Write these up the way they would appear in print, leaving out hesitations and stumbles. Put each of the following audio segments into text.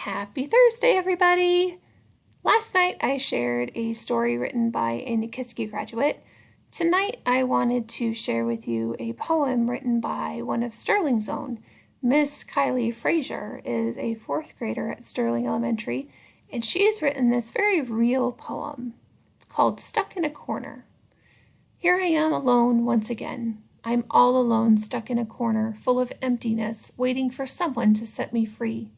Happy Thursday, everybody! Last night I shared a story written by a Nikiski graduate. Tonight I wanted to share with you a poem written by one of Sterling's own. Miss Kylie Frazier is a fourth grader at Sterling Elementary, and she's written this very real poem. It's called Stuck in a Corner. Here I am alone once again. I'm all alone, stuck in a corner, full of emptiness, waiting for someone to set me free.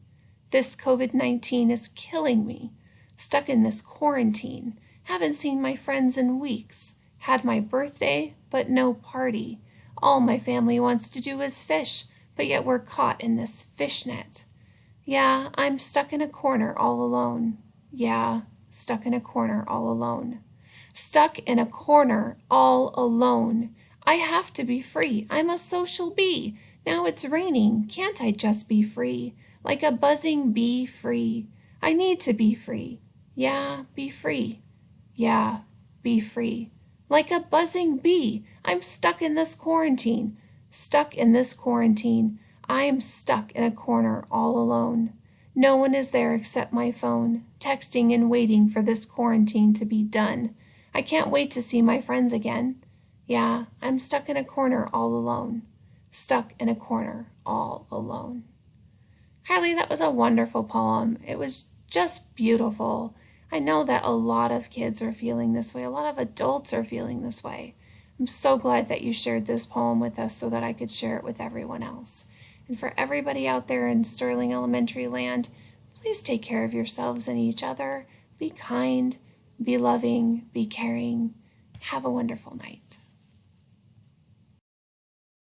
This COVID-19 is killing me. Stuck in this quarantine. Haven't seen my friends in weeks. Had my birthday, but no party. All my family wants to do is fish, but yet we're caught in this fishnet. Yeah, I'm stuck in a corner all alone. Yeah, stuck in a corner all alone. Stuck in a corner all alone. I have to be free. I'm a social bee. Now it's raining. Can't I just be free? Like a buzzing bee free. I need to be free. Yeah, be free. Yeah, be free. Like a buzzing bee. I'm stuck in this quarantine. Stuck in this quarantine. I am stuck in a corner all alone. No one is there except my phone, texting and waiting for this quarantine to be done. I can't wait to see my friends again. Yeah, I'm stuck in a corner all alone. Stuck in a corner all alone. Kylie, that was a wonderful poem. It was just beautiful. I know that a lot of kids are feeling this way. A lot of adults are feeling this way. I'm so glad that you shared this poem with us so that I could share it with everyone else. And for everybody out there in Sterling Elementary land, please take care of yourselves and each other. Be kind, be loving, be caring. Have a wonderful night.